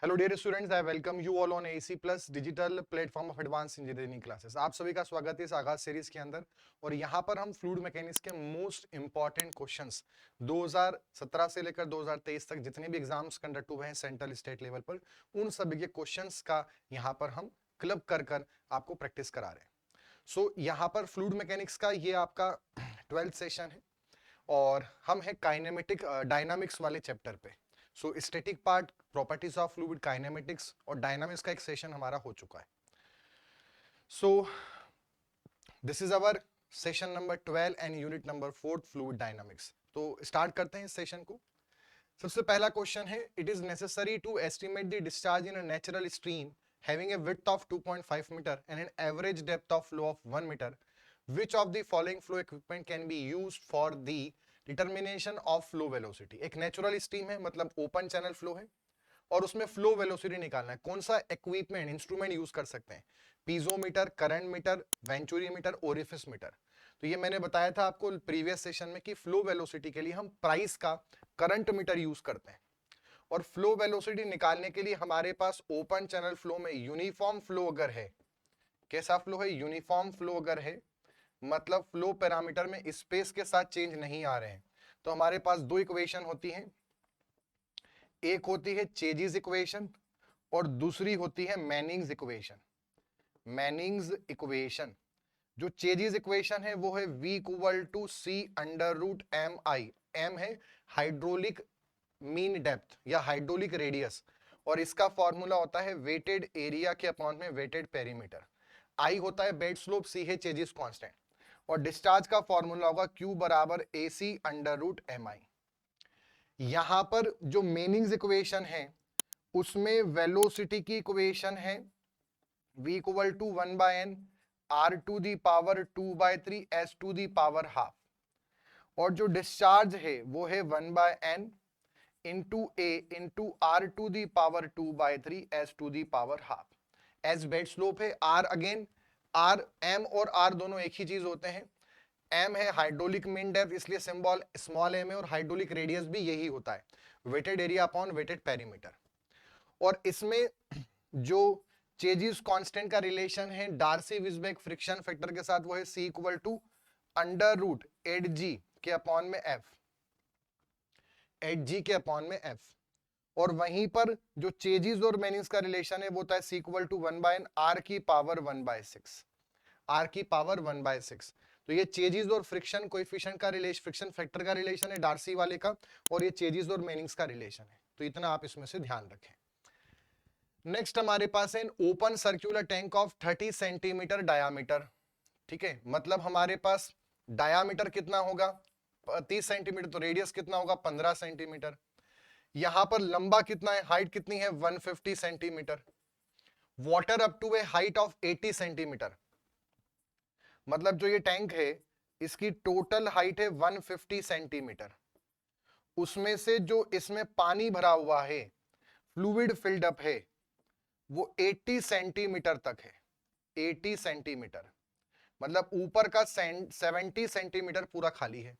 Hello dear students, I welcome you all on AC plus digital platform of advance engineering classes. आप सभी का स्वागत है इस आगाज सीरीज के अंदर। और यहाँ पर हम फ्लूइड मैकेनिक्स के मोस्ट इंपॉर्टेंट क्वेश्चंस 2017 से लेकर 2023 तक जितने भी एग्जाम्स कंडक्ट हुए हैं सेंट्रल स्टेट लेवल पर, उन सभी के क्वेश्चंस का यहाँ पर हम क्लब कर कर आपको प्रैक्टिस करा रहे हैं। सो यहाँ पर फ्लूइड मैकेनिक्स का ये आपका 12th सेशन है और हम है काइनेमेटिक डायनामिक्स वाले चैप्टर पे। So static part, properties of fluid, kinematics और डायनामिक्स का एक सेशन हमारा हो चुका है। So this is our session number 12 and unit number 4 fluid dynamics. तो स्टार्ट करते हैं इस सेशन को। सबसे पहला क्वेश्चन है, it is necessary to estimate the discharge in a natural stream having a width of 2.5 meter and an average depth of flow of 1 meter. Which of the following flow equipment can be used for the determination of flow velocity? एक natural stream है, मतलब open channel flow है और उसमें flow velocity निकालना है। कौन सा इक्विपमेंट, इंस्ट्रूमेंट यूज कर सकते हैं? Piezometer, current meter, venturimeter, orifice meter. तो ये मैंने बताया था आपको प्रीवियस सेशन में कि फ्लो वेलोसिटी के लिए हम प्राइस का करंट मीटर यूज करते हैं और फ्लो वेलोसिटी निकालने के लिए हमारे पास ओपन चैनल फ्लो में यूनिफॉर्म फ्लो अगर है, कैसा फ्लो है? यूनिफॉर्म फ्लो अगर है, मतलब फ्लो पैरामीटर में स्पेस के साथ चेंज नहीं आ रहे हैं, तो हमारे पास दो इक्वेशन होती हैं। एक होती है चेजिस इक्वेशन और दूसरी होती है मैनिंग्स इक्वेशन। मैनिंग्स इक्वेशन, जो चेजिस इक्वेशन है वो है v equal to C under root M I. M है हाइड्रोलिक मीन डेप्थ या हाइड्रोलिक रेडियस और इसका फॉर्मूला होता है वेटेड एरिया के अपॉन में वेटेड पेरीमीटर। आई होता है बेड स्लोप, सी है चेजिस कांस्टेंट और डिस्चार्ज का फॉर्मूला होगा Q बराबर AC under root M I. यहां पर जो मेनिंग्स इक्वेशन है उसमें वेलोसिटी की इक्वेशन है v equal to 1/n r to the power 2/3 s to the power half और जो डिस्चार्ज है वो है 1/n into a into r to the power 2/3 s to the power half। s bed slope है, r again r, m और r दोनों एक ही चीज होते हैं। m है हाइड्रोलिक मीन डेप्थ, इसलिए सिंबल स्मॉल m है और हाइड्रोलिक रेडियस भी यही होता है, wetted area upon wetted perimeter. और इसमें जो चेजिस कांस्टेंट का रिलेशन है डार्सी विस्बेक फ्रिक्शन फैक्टर के साथ, वो है c equal to under root 8g के अपॉन में f, 8g के अपॉन में f। और वहीं पर जो चेजिस और मेनिंग्स का रिलेशन है वो होता है c equal to 1/n r की पावर 1/6, r की पावर 1/6। तो ये चेजिस और फ्रिक्शन कोएफिशिएंट का रिलेशन, फ्रिक्शन फैक्टर का रिलेशन है डार्सी वाले का, और ये चेजिस और मेनिंग्स का रिलेशन है। तो इतना आप इसमें से ध्यान रखें। नेक्स्ट हमारे पास है open circular tank of 30 centimetre diameter. ठीक है, मतलब हमारे पास डायामीटर कितना होगा 30 सेंटीमीटर, तो रेडियस कितना होगा 15 सेंटीमीटर। यहां पर लंबा कितना है, हाइट कितनी है 150 centimetre. Water up to a height of 80 centimetre, मतलब जो ये टैंक है इसकी टोटल हाइट है 150 सेंटीमीटर। उसमें से जो इसमें पानी भरा हुआ है, फ्लूइड फिल्ड अप है, वो 80 सेंटीमीटर तक है। 80 सेंटीमीटर मतलब ऊपर का 70 सेंटीमीटर पूरा खाली है।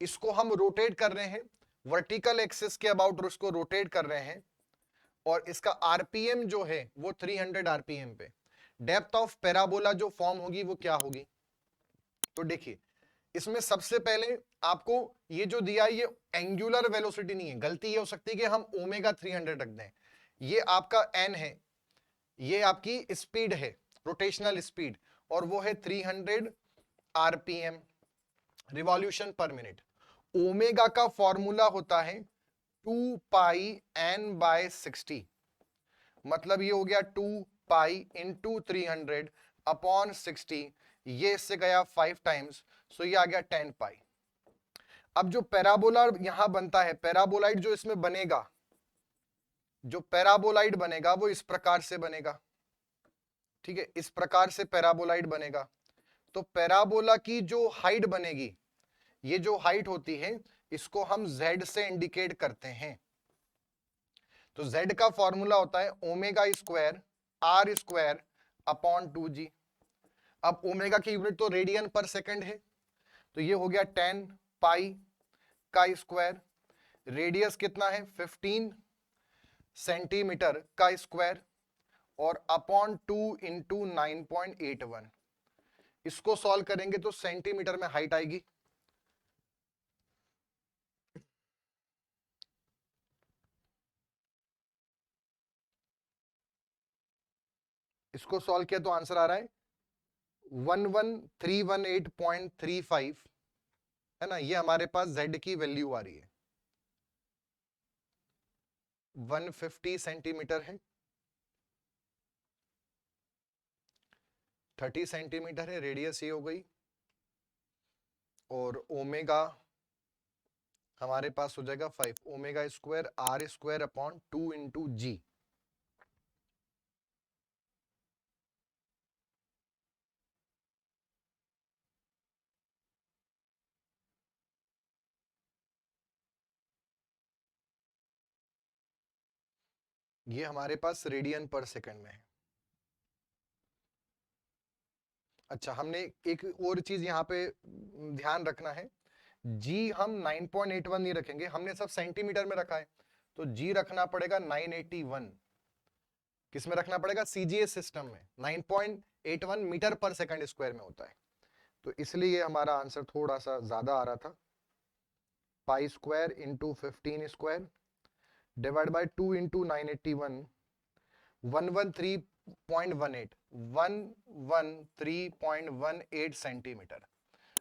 इसको हम रोटेट कर रहे हैं वर्टिकल एक्सिस के अबाउट, उसको रोटेट कर रहे हैं और इसका आरपीएम जो है वो 300 आरपीएम पे। डेप्थ ऑफ पैराबोला जो फॉर्म होगी वो क्या होगी? तो देखिए इसमें सबसे पहले आपको ये जो दिया है ये एंगुलर वेलोसिटी नहीं है। गलती ये हो सकती है कि हम ओमेगा 300 रख दें, ये आपका एन है, ये आपकी स्पीड है, रोटेशनल स्पीड, और वो है 300 आरपीएम, रिवॉल्यूशन पर मिनट। ओमेगा का फॉर्मूला होता है 2 पाई n बाय 60, मतलब ये हो गया 2 पाई इंटू 300 अपॉन 60, ये इससे गया 5 टाइम्स, सो ये आ गया 10 पाई। अब जो पैराबोला यहां बनता है, पैराबोलाइड जो इसमें बनेगा, जो पैराबोलाइड बनेगा वो इस प्रकार से बनेगा। ठीक है, इस प्रकार से पैराबोलाइड बनेगा। तो पैराबोला की जो हाइट बनेगी, ये जो हाइट होती है इसको हम z से इंडिकेट करते हैं। तो z का फॉर्मूला होता है omega square r square upon 2g। अब ओमेगा की यूनिट तो रेडियन पर सेकंड है, तो ये हो गया 10 पाई का स्क्वायर। रेडियस कितना है 15 सेंटीमीटर का स्क्वायर और अपॉन 2 इंटू 9.81। इसको सॉल्व करेंगे तो सेंटीमीटर में हाइट आएगी, इसको सॉल्व किया तो आंसर आ रहा है 11318.35, है ना। ये हमारे पास z की वैल्यू आ रही है, 150 सेंटीमीटर है, 30 सेंटीमीटर है, रेडियस ये हो गई, और ओमेगा हमारे पास हो जाएगा 5 omega square r square upon 2 into g. ये हमारे पास रेडियन पर सेकंड में है। अच्छा, हमने एक और चीज यहाँ पे ध्यान रखना है, जी हम 9.81 नहीं रखेंगे, हमने सब सेंटीमीटर में रखा है, तो जी रखना पड़ेगा 981। किस में रखना पड़ेगा? सीजीएस सिस्टम में 9.81 मीटर पर सेकंड स्क्वायर में होता है, तो इसलिए हमारा आंसर थोड़ा सा ज्यादा आ रहा था। Pi square into 15 square divide by 2 into 981, 113.18 centimetre,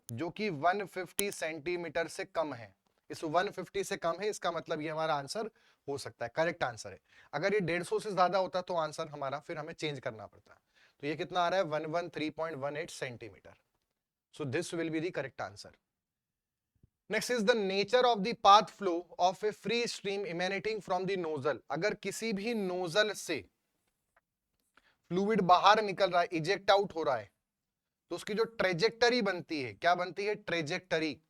जो कि 150 सेंटीमीटर से कम है। इस 150 से कम है, इसका मतलब ये हमारा आंसर हो सकता है, करेक्ट आंसर है। अगर ये 150 से ज्यादा होता तो आंसर हमारा फिर हमें चेंज करना पड़ता। तो ये कितना आ रहा है? 113.18 centimetre. So this will be the correct answer. Next is the nature of the path flow of a free stream emanating from the nozzle. अगर किसी भी नोजल से फ्लूइड बाहर निकल रहा है, इजेक्ट आउट हो रहा है, तो उसकी जो ट्रेजेक्टरी बनती है, क्या बनती है? ट्रेजेक्टरी।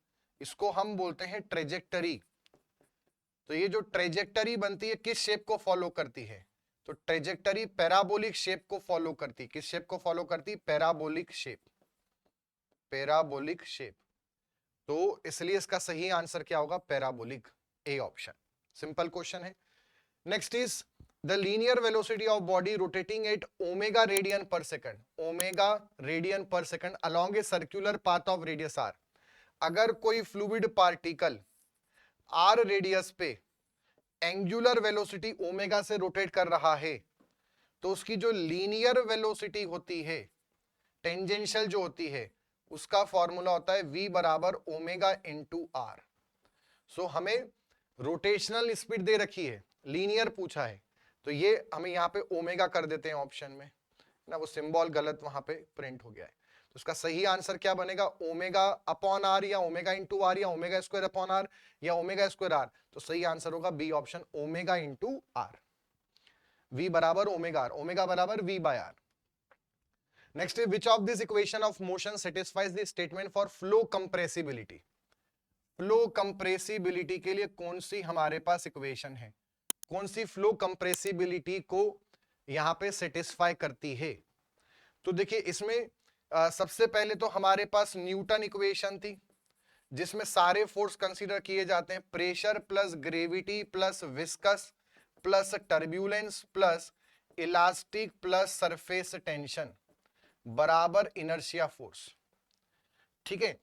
इसको हम बोलते हैं ट्रेजेक्टरी। तो ये जो ट्रेजेक्टरी बनती है किस शेप को फॉलो करती है? तो ट्रेजेक्टरी पैराबोलिक शेप को फॉलो करती है। किस शेप को फॉलो करती है? Parabolic shape, parabolic shape. तो इसलिए इसका सही आंसर क्या होगा? Parabolic, A option. Simple question है। Next is the linear velocity of body rotating at omega radian per second, omega radian per second along a circular path of radius r. अगर कोई fluid particle r radius पे angular velocity omega से rotate कर रहा है, तो उसकी जो लीनियर वेलोसिटी होती है, टेंजेंशियल जो होती है, उसका फॉर्मूला होता है v बराबर ओमेगा इंटू आर। सो हमें रोटेशनल स्पीड दे रखी है, लीनियर पूछा है, तो ये हमें यहाँ पे ओमेगा कर देते हैं ऑप्शन में ना, वो सिंबल गलत वहां पे प्रिंट हो गया है। तो उसका सही आंसर क्या बनेगा? ओमेगा अपॉन आर, या ओमेगा इंटू आर, या ओमेगा स्क्वायर अपॉन आर, या ओमेगा स्क्वायर आर। तो सही आंसर होगा B option, omega into R. v बराबर ओमेगा आर, ओमेगा बराबर v by R. Next is which of this equation of motion satisfies the statement for flow compressibility? Flow compressibility के लिए कौन सी हमारे पास equation है, कौन सी फ्लो कंप्रेसिबिलिटी को यहां पे सेटिस्फाई करती है? तो देखिए इसमें सबसे पहले तो हमारे पास न्यूटन इक्वेशन थी, जिसमें सारे फोर्स कंसीडर किए जाते हैं, pressure plus gravity plus viscous plus turbulence plus elastic plus surface tension बराबर इनर्शिया फोर्स। ठीक है,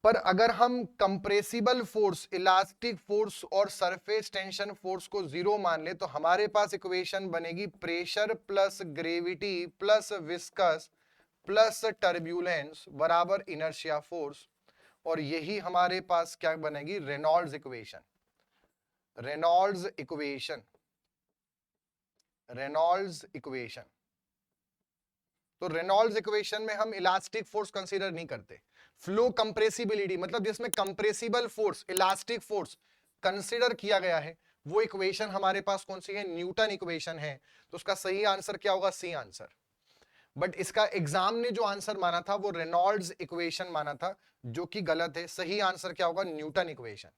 पर अगर हम कंप्रेसिबल फोर्स, इलास्टिक फोर्स और सरफेस टेंशन फोर्स को जीरो मान ले, तो हमारे पास इक्वेशन बनेगी pressure plus gravity plus viscous plus turbulence बराबर इनर्शिया फोर्स, और यही हमारे पास क्या बनेगी? Reynolds equation. Reynolds equation, Reynolds equation. तो रेनॉल्ड्स इक्वेशन में हम इलास्टिक फोर्स कंसीडर नहीं करते। फ्लो कंप्रेसिबिलिटी मतलब जिसमें compressible force, elastic force consider किया गया है, वो इक्वेशन हमारे पास कौन सी है? न्यूटन इक्वेशन है। तो उसका सही आंसर क्या होगा? C answer. बट इसका एग्जाम ने जो आंसर माना था वो रेनॉल्ड्स इक्वेशन माना था, जो कि गलत है। सही आंसर क्या होगा? Newton equation.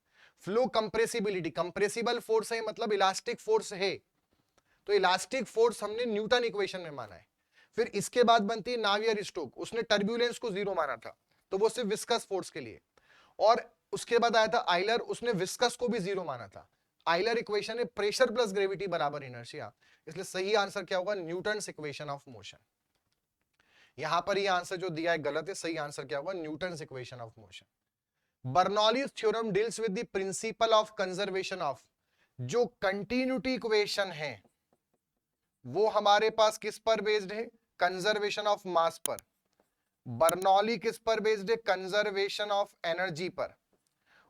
Flow compressibility, compressible force है मतलब इलास्टिक फोर्स है, तो इलास्टिक फोर्स हमने न्यूटन इक्वेशन में माना है। फिर इसके बाद बनती है नावियर स्टोक, उसने टर्ब्यूलेंस को जीरो माना था, तो वो सिर्फ विस्कस फोर्स के लिए। और उसके बाद आया था आइलर, उसने विस्कस को भी जीरो माना था। आयलर इक्वेशन है प्रेशर प्लस ग्रेविटी बराबर इनर्शिया, इसलिए सही आंसर क्या होगा, न्यूटन्स इक्वेशन ऑफ मोशन। यहां पर ये आंसर जो दिया है गलत है, सही आंसर क्या होगा, Newton's equation of motion. Bernoulli's theorem deals with the principle of conservation of, जो कंटिन्यूटी इक्वेशन है वो हमारे पास किस पर बेस्ड है, कंजर्वेशन ऑफ मास पर। बर्नौली किस पर बेस्ड है, कंजर्वेशन ऑफ एनर्जी पर।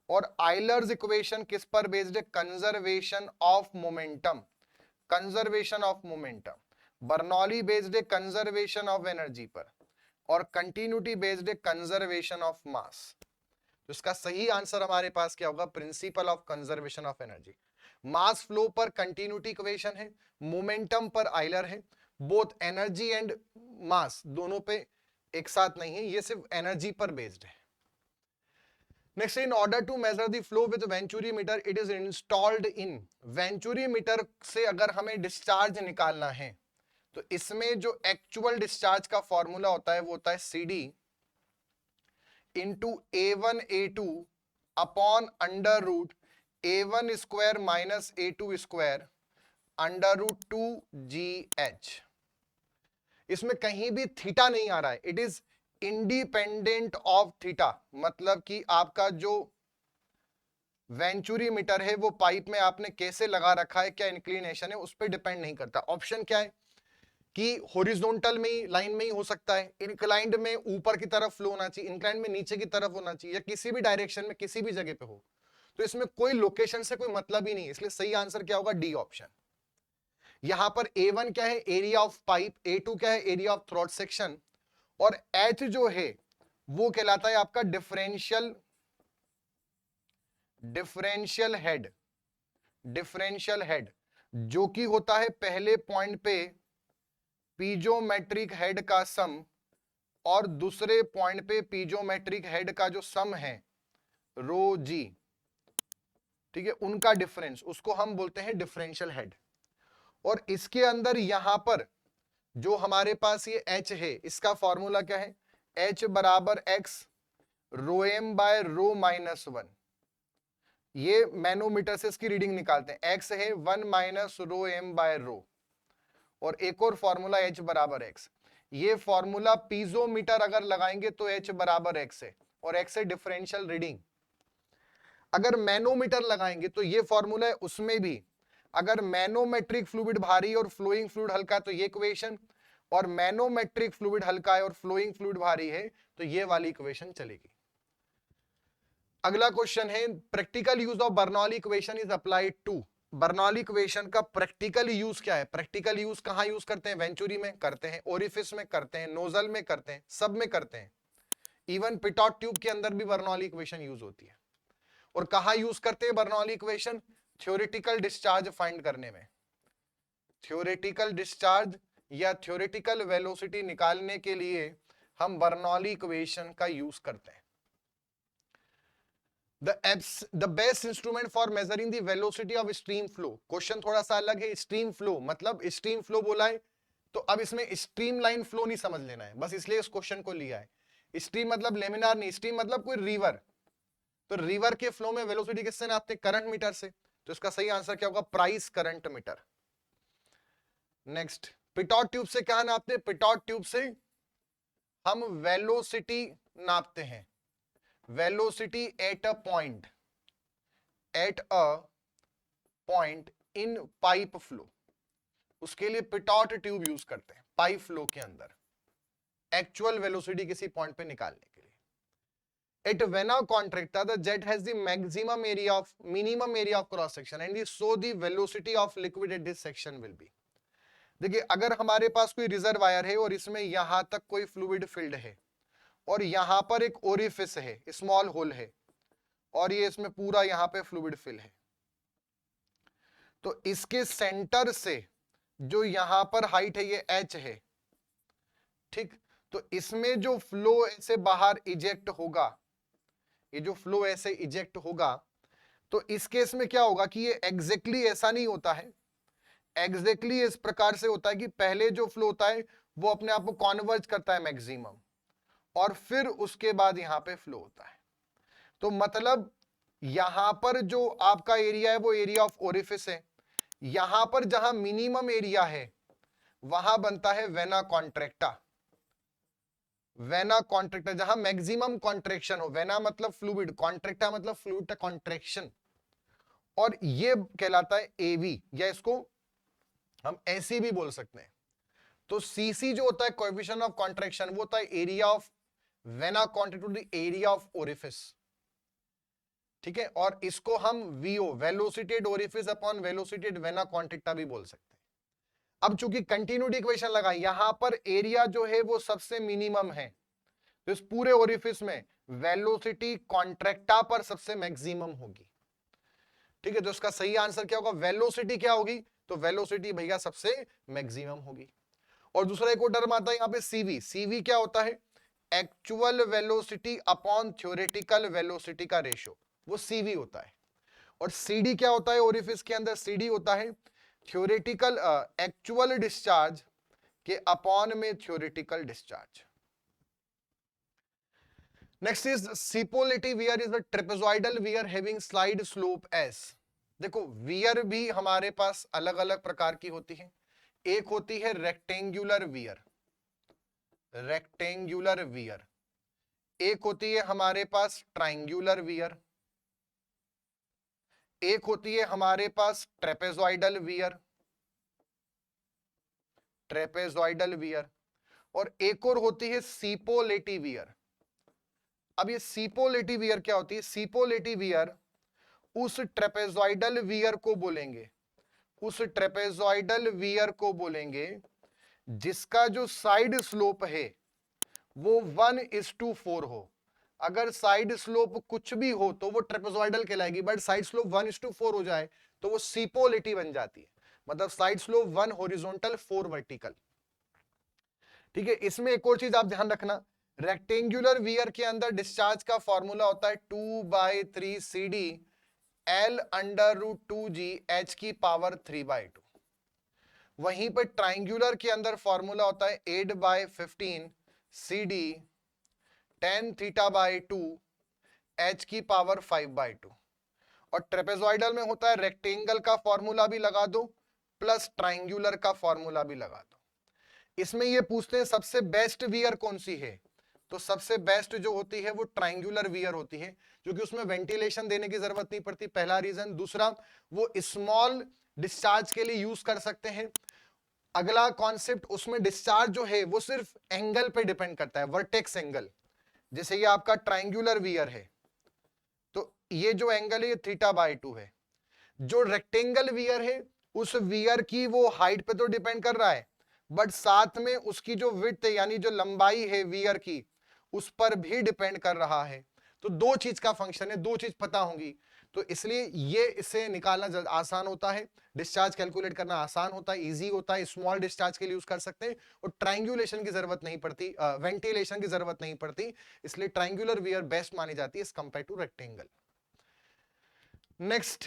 और आयलर्स इक्वेशन किस पर बेस्ड है, conservation of momentum, conservation of momentum. Bernoulli based है कंजर्वेशन ऑफ एनर्जी पर, और कंटिन्यूटी बेस्ड है कंजर्वेशन ऑफ मास। तो इसका सही आंसर हमारे पास क्या होगा, principle of conservation of energy. Mass flow पर कंटिन्यूटी इक्वेशन है, मोमेंटम पर आयलर है, बोथ एनर्जी एंड मास दोनों पे एक साथ नहीं है, ये सिर्फ एनर्जी पर बेस्ड है। Next, in order to measure the flow with venturimeter it is installed in, venturimeter से अगर हमें डिस्चार्ज निकालना है तो इसमें जो एक्चुअल डिस्चार्ज का फॉर्मूला होता है वो होता है CD into A1 A2 upon under root A1 square minus A2 square under root 2GH। इसमें कहीं भी थीटा नहीं आ रहा है, it is independent of theta, मतलब कि आपका जो वेंचुरीमीटर है वो पाइप में आपने कैसे लगा रखा है, क्या इंक्लिनेशन है, उस पर डिपेंड नहीं करता। ऑप्शन क्या है कि हॉरिजॉन्टल में ही, लाइन में ही हो सकता है, इंक्लाइंड में ऊपर की तरफ फ्लो होना चाहिए, इंक्लाइंड में नीचे की तरफ होना चाहिए, या किसी भी डायरेक्शन में किसी भी जगह पे हो। तो इसमें कोई लोकेशन से कोई मतलब ही नहीं है, इसलिए सही आंसर क्या होगा, डी ऑप्शन। यहां पर A1 क्या है, एरिया ऑफ पाइप, A2 क्या है, एरिया ऑफ थ्रॉट सेक्शन, और H जो है वो कहलाता है आपका डिफरेंशियल हेड, डिफरेंशियल हेड, जो कि होता है पहले पॉइंट पे पीजोमेट्रिक हेड का सम, और दूसरे पॉइंट पे पीजोमेट्रिक हेड का जो सम है रो जी, ठीक है, उनका डिफरेंस, उसको हम बोलते हैं डिफरेंशियल हेड। और इसके अंदर यहां पर जो हमारे पास ये H है, इसका फॉर्मूला क्या है, H बराबर x रो एम बाय रो माइनस 1। ये मैनोमीटर से इसकी रीडिंग निकालते हैं, x है 1 माइनस रो एम बाय रो, और एक और फॉर्मूला H बराबर x। ये फॉर्मूला पीजोमीटर अगर लगाएंगे तो H बराबर x है, और x है डिफरेंशियल रीडिंग। अगर मैनोमीटर लगाएंगे तो ये फॉर्मूला है, उसमें भी अगर मैनोमेट्रिक फ्लूइड भारी और फ्लोइंग फ्लूइड हल्का तो ये इक्वेशन, और मैनोमेट्रिक फ्लूइड हल्का है और फ्लोइंग फ्लूइड भारी है तो ये वाली इक्वेशन चलेगी। अगला क्वेश्चन है, practical use of Bernoulli equation is applied to, Bernoulli equation का प्रैक्टिकल यूज क्या है, प्रैक्टिकल यूज कहां यूज करते हैं, वेंचुरी में करते हैं, ओरिफिस में करते हैं, नोजल में करते हैं, सब में करते हैं। इवन पिटॉट ट्यूब के अंदर भी बर्नौली इक्वेशन यूज होती है। और कहां यूज करते हैं Bernoulli equation, theoretical discharge find करने में, थ्योरेटिकल डिस्चार्ज या थ्योरेटिकल वेलोसिटी निकालने के लिए हम बर्नौली इक्वेशन का यूज करते हैं। The best instrument for measuring the velocity of stream flow, question थोड़ा सा अलग है, स्ट्रीम फ्लो मतलब स्ट्रीम फ्लो बोला है तो अब इसमें स्ट्रीम लाइन फ्लो नहीं समझ लेना है, बस इसलिए इस क्वेश्चन को लिया है। स्ट्रीम मतलब लेमिनार नहीं, स्ट्रीम मतलब कोई रिवर, तो रिवर के फ्लो में वेलोसिटी किससे नापते हैं, करंट मीटर से, तो इसका सही आंसर क्या होगा, price current meter. Next, pitot tube से क्या नापते हैं, पिटॉट ट्यूब से हम वेलोसिटी नापते हैं, velocity at a point in pipe flow, उसके लिए पिटॉट ट्यूब यूज करते हैं पाइप फ्लो के अंदर एक्चुअल वेलोसिटी किसी पॉइंट पे निकालने के लिए। At vena contracta the jet has the minimum area of cross section and so the velocity of liquid at this section will be। देखिए अगर हमारे पास कोई रिजर्वायर है और इसमें यहां तक कोई फ्लूइड फिल्ड है और यहां पर एक ओरिफिस है, स्मॉल होल है, और ये इसमें पूरा यहां पे फ्लूइड फिल है, तो इसके सेंटर से जो यहां पर हाइट है ये h है, ठीक, तो इसमें जो फ्लो ऐसे बाहर इजेक्ट होगा, ये जो फ्लो ऐसे इजेक्ट होगा, तो इस केस में क्या होगा कि ये एग्जैक्टली ऐसा नहीं होता है, एग्जैक्टली इस प्रकार से होता है कि पहले जो फ्लो होता है वो अपने आप को कॉन्वर्ज करता है मैक्सिमम, और फिर उसके बाद यहां पे फ्लो होता है। तो मतलब यहां पर जो आपका एरिया है वो एरिया ऑफ ओरिफिस है, यहां पर जहां मिनिमम एरिया है वहां बनता है वेना कॉन्ट्रैक्टा। वेना कॉन्ट्रैक्टा जहां मैक्सिमम कॉन्ट्रैक्शन हो, वेना मतलब फ्लूइड, कॉन्ट्रैक्टा मतलब फ्लूइड कॉन्ट्रैक्शन, और ये कहलाता है एवी, या इसको हम ऐसे भी बोल सकते हैं। तो सीसी जो होता है कोएफिशिएंट ऑफ कॉन्ट्रैक्शन, वो होता है area of vena contract to the area of orifice, ठीक है। और इसको हम V O, velocity at orifice upon velocity at vena contracta भी बोल सकते हैं। अब चूंकि कंटिन्यूटी इक्वेशन लगा, यहां पर एरिया जो है वो सबसे मिनिमम है, तो इस पूरे ओरिफिस में वेलोसिटी कॉन्ट्रैक्टा पर सबसे मैक्सिमम होगी, ठीक है। तो इसका सही आंसर क्या होगा, वेलोसिटी क्या होगी, तो वेलोसिटी भैया सबसे मैक्सिमम होगी। और दूसरा एक और टर्म आता है यहाँ पे सीवी, सीवी क्या होता है, actual velocity upon theoretical velocity का रेशियो, वो सीवी होता है। और सीडी क्या होता है ओरिफिस के अंदर, सीडी होता है थ्योरेटिकल एक्चुअल डिस्चार्ज के अपॉन में theoretical discharge. Next is Cipolletti weir is the trapezoidal weir having slide slope S. देखो वियर भी हमारे पास अलग अलग प्रकार की होती है, एक होती है रेक्टेंगुलर वियर, रेक्टेंगुलर वियर, एक होती है हमारे पास ट्राइंगुलर वियर, एक होती है हमारे पास ट्रेपेजॉइडल वियर, ट्रेपेजॉइडल वियर, और एक और होती है सीपोलेटी वियर। अब ये सीपोलेटी वियर क्या होती है, सीपोलेटी वियर उस ट्रेपेजॉइडल वियर को बोलेंगे, उस ट्रेपेजॉइडल वियर को बोलेंगे जिसका जो साइड स्लोप है वो 1:4 हो। अगर साइड स्लोप कुछ भी हो तो वो ट्रेपेजॉइडल कहलाएगी, बट साइड स्लोप 1:4 हो जाए तो वो सीपोलिटी बन जाती है, मतलब साइड स्लोप 1 हॉरिजॉन्टल 4 वर्टिकल, ठीक है। इसमें एक और चीज आप ध्यान रखना, रेक्टेंगुलर वियर के अंदर डिस्चार्ज का फॉर्मूला होता है 2/3 CD L√2G H⁻3/2। वहीं पर ट्राइंगुलर के अंदर फॉर्मूला होता है 8/15 CD tan(θ/2 H⁻5/2। और ट्रेपेजॉइडल में होता है रेक्टेंगल का फॉर्मूला भी लगा दो प्लस ट्राइंगुलर का फॉर्मूला भी लगा दो। इसमें ये पूछते हैं सबसे बेस्ट वियर कौन सी है, तो सबसे बेस्ट जो होती है वो ट्राइंगुलर वियर होती है, क्योंकि उसमें वेंटिलेशन देने की जरूरत नहीं पड़ती, पहला रीजन। दूसरा, वो स्मॉल डिस्चार्ज के लिए यूज कर सकते हैं। अगला कॉन्सेप्ट, उसमें डिस्चार्ज जो है वो सिर्फ एंगल पे डिपेंड करता है, वर्टेक्स एंगल। जैसे ये आपका ट्राइंगुलर वियर है तो ये जो एंगल है ये θ/2 है। जो रेक्टेंगल वियर है उस वियर की वो हाइट पे तो डिपेंड कर रहा है, बट साथ में उसकी जो विड्थ है यानी जो लंबाई है वियर की उस पर भी डिपेंड कर रहा है। तो दो चीज का फंक्शन है, दो चीज पता होंगी, तो इसलिए ये इसे निकालना आसान होता है, डिस्चार्ज कैलकुलेट करना आसान होता है, इजी होता है, स्मॉल डिस्चार्ज के लिए यूज कर सकते हैं, और ट्राइंगुलेशन की जरूरत नहीं पड़ती, वेंटिलेशन की जरूरत नहीं पड़ती, इसलिए ट्राइंगुलर वियर बेस्ट मानी जाती है as compare to rectangle. Next,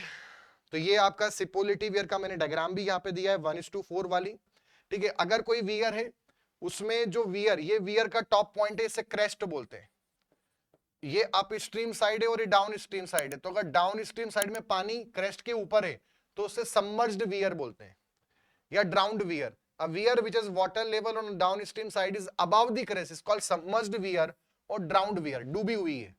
तो ये आपका सिपोलिटी वियर का मैंने डायग्राम भी यहाँ पे दिया है 1:4 वाली, ठीक है। अगर कोई वियर है उसमें जो वियर, ये वियर का टॉप पॉइंट है, इसे क्रेस्ट बोलते हैं, ये अप स्ट्रीम साइड है और ये डाउन स्ट्रीम साइड है। तो अगर डाउन स्ट्रीम साइड में पानी क्रेस्ट के ऊपर है तो उसे सबमर्ज्ड वियर बोलते हैं या ड्राउन्ड wear. A weird which is water level on down stream side is above the crest is called submerged wear और ड्राउन्ड वियर, डूबी हुई है।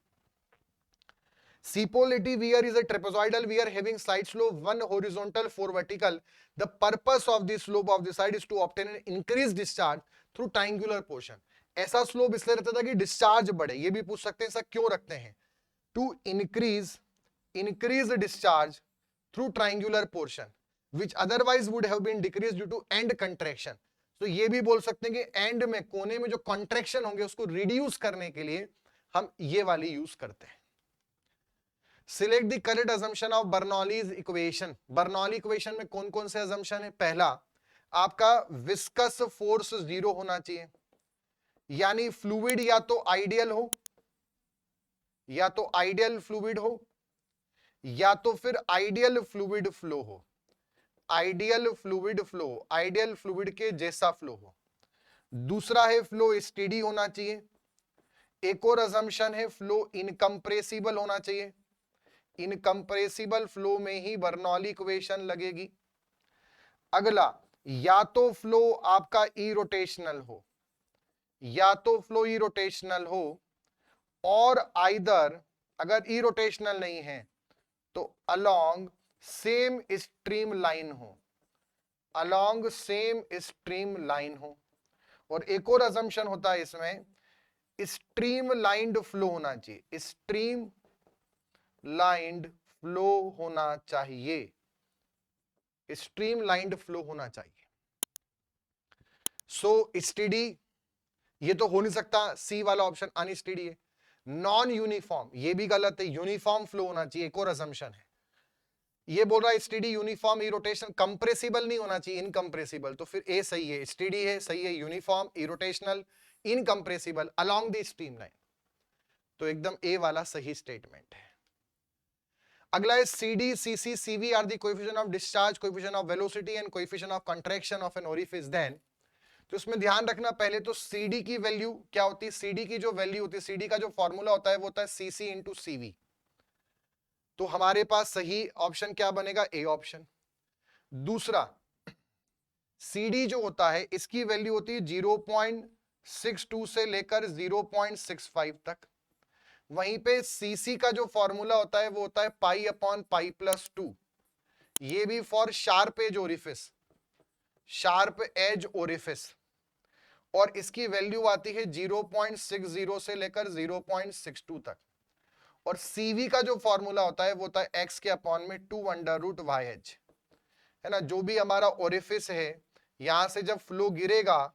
Seapolity weir is a trapezoidal weir having side slope 1 horizontal 4 vertical. The purpose of the slope of the side is to obtain an increased discharge through triangular portion. ऐसा slope इसलिए रहता था कि discharge बढ़े, ये भी पूछ सकते हैं ऐसा क्यों रखते हैं, to increase discharge through triangular portion which otherwise would have been decreased due to end contraction. तो ये भी बोल सकते हैं कि एंड में, कोने में जो कॉन्ट्रैक्शन होंगे उसको रिड्यूस करने के लिए हम ये वाली यूज करते हैं। Select the correct assumption of Bernoulli's equation. Bernoulli equation में कौन कौन से असम्पशन है, पहला आपका विस्कस फोर्स 0 होना चाहिए, यानी फ्लूइड या तो आइडियल हो, या तो आइडियल फ्लूइड हो, या तो फिर आइडियल फ्लूइड फ्लो हो, ideal fluid flow, ideal fluid के जैसा फ्लो हो। दूसरा है फ्लो स्टेडी होना चाहिए। एक और असम्पशन है फ्लो इनकम्प्रेसिबल होना चाहिए। इनकंप्रेसिबल फ्लो में ही बर्नौली इक्वेशन लगेगी। अगला, या तो फ्लो आपका इरोटेशनल हो, या तो फ्लो इरोटेशनल हो, और आइदर अगर इरोटेशनल नहीं है तो अलोंग सेम स्ट्रीम लाइन हो, अलोंग सेम स्ट्रीम लाइन हो। और एक और अजम्पशन होता है इसमें, स्ट्रीम लाइंड फ्लो होना चाहिए, स्ट्रीम लाइंड फ्लो होना चाहिए, स्ट्रीम लाइंड फ्लो होना चाहिए। सो स्टेडी ये तो हो नहीं सकता, सी वाला ऑप्शन अनस्टेडी है। नॉन यूनिफॉर्म ये भी गलत है, यूनिफॉर्म फ्लो होना चाहिए, एक और असम्पशन है। ये बोल रहा है स्टेडी यूनिफॉर्म इरोटेशन, कंप्रेसिबल नहीं होना चाहिए, इनकंप्रेसिबल। तो फिर ए सही है, स्टेडी है सही है, uniform irrotational incompressible along the stream line, तो एकदम ए वाला सही स्टेटमेंट है। अगला है CD, CC, CV are the coefficient of discharge, coefficient of velocity and coefficient of contraction of an orifice. Then तो इसमें ध्यान रखना, पहले तो CD की वैल्यू क्या होती है, CD की जो वैल्यू होती है, CD का जो फॉर्मूला होता है वो होता है CC इंटू CV। तो हमारे पास सही ऑप्शन क्या बनेगा, ए ऑप्शन। दूसरा, CD जो होता है इसकी वैल्यू होती है 0.62 से लेकर 0.65 तक। वहीं पे CC का जो फॉर्मूला होता है वो होता है पाई अपॉन पाई प्लस 2, ये भी for sharp edge orifice, sharp edge orifice. और इसकी वैल्यू आती है 0.60 से लेकर 0.62 तक। और CV का जो फॉर्मूला होता है वो होता है x के अपॉन में 2 अंडर रूट वाई एच, है ना। जो भी हमारा ओरिफिस है, यहां से जब फ्लो गिरेगा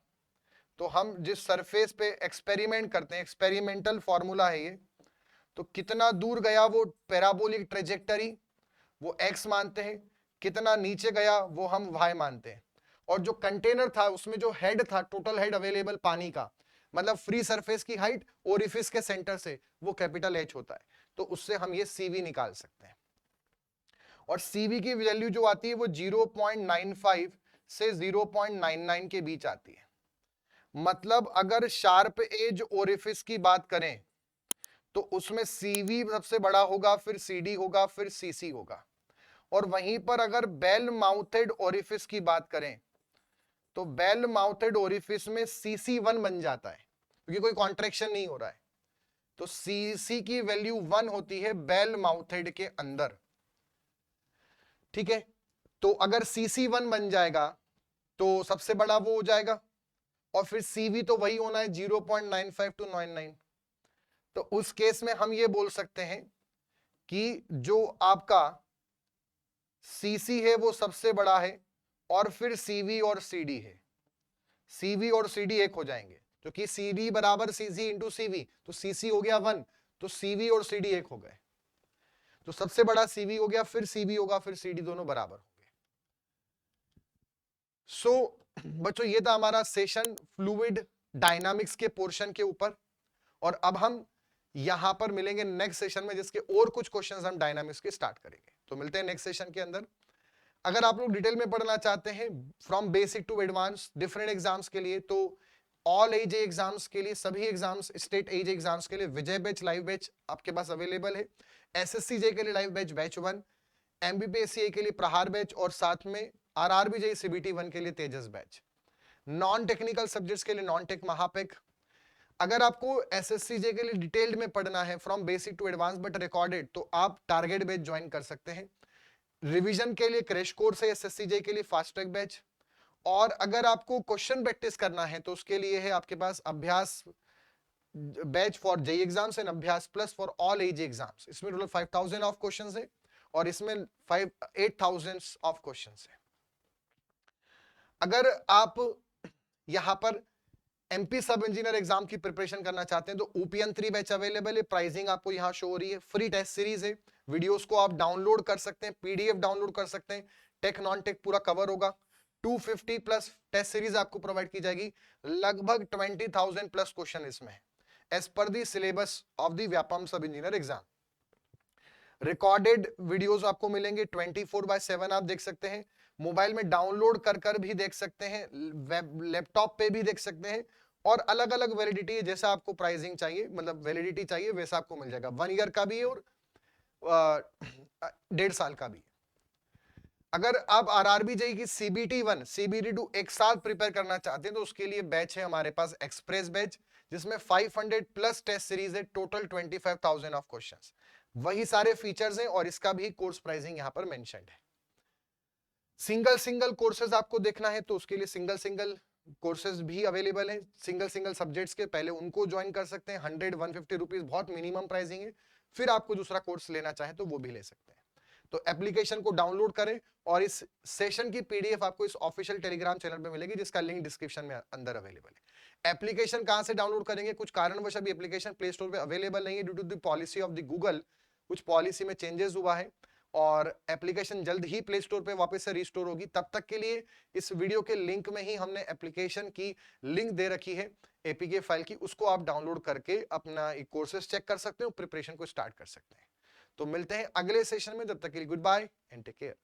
तो हम जिस सरफेस पे एक्सपेरिमेंट करते हैं, एक्सपेरिमेंटल फॉर्मूला है ये, तो कितना दूर गया वो पैराबोलिक ट्रेजेक्टरी वो x मानते हैं, कितना नीचे गया वो हम y मानते हैं। और जो कंटेनर था उसमें जो हेड था, टोटल हेड अवेलेबल पानी का, मतलब फ्री सरफेस की हाइट ओरिफिस के सेंटर से, वो कैपिटल H होता है। तो उससे हम ये CV निकाल सकते हैं। और CV की वैल्यू जो आती है वो 0.95 से 0.99 के बीच आती है। मतलब अगर शार्प एज ओरिफिस की बात करें तो उसमें CV सबसे बड़ा होगा, फिर CD होगा, फिर CC होगा। और वहीं पर अगर बेल माउथेड ओरिफिस की बात करें तो बेल माउथेड ओरिफिस में CC1 बन जाता है, क्योंकि कोई कॉन्ट्रैक्शन नहीं हो रहा है। तो CC की वैल्यू 1 होती है बेल माउथेड के अंदर, ठीक है। तो अगर CC1 बन जाएगा तो सबसे बड़ा वो हो जाएगा, और फिर CV तो वही होना है 0.95 टू 99। तो उस केस में हम ये बोल सकते हैं कि जो आपका CC है वो सबसे बड़ा है, और फिर CV और CD है, CV और CD एक हो जाएंगे, क्योंकि CD बराबर CC इंटू CV, तो CC हो गया 1, तो CV और CD एक हो गए। तो सबसे बड़ा CV हो गया, फिर CB होगा, फिर CD, दोनों बराबर हो गए। सो बच्चों ये था हमारा सेशन फ्लूइड डायनामिक्स के पोर्शन के ऊपर। और अब हम यहां पर मिलेंगे नेक्स्ट सेशन में, जिसके और कुछ क्वेश्चंस हम डायनामिक्स के स्टार्ट करेंगे। तो मिलते हैं नेक्स्ट सेशन के अंदर। अगर आप लोग डिटेल में पढ़ना चाहते हैं from basic to advance different exams के लिए, तो ऑल एज एग्जाम्स के लिए, सभी एग्जाम्स, स्टेट एज एग्जाम्स के लिए विजय बैच लाइव बैच आपके पास अवेलेबल है। SSCJ के लिए लाइव बैच बैच 1, MBPSCA के लिए प्रहार बैच, और साथ में RRBJ CBT 1 के लिए तेजस बैच। नॉन टेक्निकल सब्जेक्ट्स के लिए नॉन टेक महापेक। अगर आपको SSCJ के लिए डिटेल्ड में पढ़ना है from basic to advance but recorded, तो आप टारगेट बैच ज्वाइन कर सकते हैं। रिवीजन के लिए क्रैश कोर्स है SSCJ के लिए फास्ट ट्रैक बैच। और अगर आपको क्वेश्चन प्रैक्टिस करना है तो उसके लिए है आपके पास Abhyas batch for JEE exams and Abhyas plus for all age exams. इसमें टोटल 5000 ऑफ क्वेश्चंस है, और इसमें 8000 ऑफ क्वेश्चंस है। अगर आप यहां पर MP सब इंजीनियर एग्जाम की प्रिपरेशन करना चाहते हैं तो OPN 3 बैच अवेलेबल है। प्राइसिंग आपको यहां शो हो रही है, फ्री टेस्ट सीरीज है, वीडियोस को आप डाउनलोड कर सकते हैं, PDF डाउनलोड कर सकते हैं, टेक नॉन टेक पूरा कवर होगा। 250 प्लस टेस्ट सीरीज आपको प्रोवाइड की जाएगी, लगभग 20,000 प्लस क्वेश्चन इसमें है, एज पर the syllabus of the Vyapam sub engineer exam. Recorded videos आपको मिलेंगे 24/7, आप देख सकते हैं, मोबाइल में डाउनलोड कर कर भी देख सकते हैं, लैपटॉप पे भी देख सकते हैं, और अलग अलग वैलिडिटी है, जैसा आपको प्राइसिंग चाहिए, मतलब वैलिडिटी चाहिए वैसा आपको मिल जाएगा। 1 ईयर का भी है और 1.5 साल का भी। अगर आप आरआरबी जेई की सीबीटी 1 सीबीटी 2 एक साथ प्रिपेयर करना चाहते हैं तो उसके लिए बैच है हमारे पास एक्सप्रेस बैच, जिसमें 500 प्लस टेस्ट सीरीज है, टोटल 25,000 ऑफ क्वेश्चंस, वही सारे फीचर्स हैं और इसका भी कोर्स प्राइसिंग यहां पर मेंशन्ड है। सिंगल सिंगल कोर्सेज आपको देखना है तो उसके लिए सिंगल सिंगल कोर्सेज भी अवेलेबल हैं, सिंगल सिंगल सब्जेक्ट्स के, पहले उनको ज्वाइन कर सकते हैं। 100-150 रुपीज बहुत मिनिमम प्राइसिंग है, फिर आपको दूसरा कोर्स लेना चाहे तो वो भी ले सकते हैं। तो एप्लीकेशन को डाउनलोड करें और इस सेशन की पीडीएफ आपको इस ऑफिशियल टेलीग्राम चैनल पे मिलेगी, जिसका लिंक डिस्क्रिप्शन में अंदर अवेलेबल है। एप्लीकेशन कहां से डाउनलोड करेंगे? कुछ कारणवश अभी एप्लीकेशन प्ले स्टोर पे अवेलेबल नहीं है due to the policy of the Google, कुछ पॉलिसी में चेंजेस हुआ है और एप्लीकेशन जल्द ही प्ले स्टोर पे वापस से रिस्टोर होगी। तब तक के लिए इस वीडियो के लिंक में ही हमने एप्लीकेशन की लिंक दे रखी है एपीके फाइल की, उसको आप डाउनलोड करके अपना कोर्सेज चेक कर सकते हो, प्रिपरेशन को स्टार्ट कर सकते हैं। तो मिलते हैं अगले सेशन में, तब तक के लिए goodbye and take care.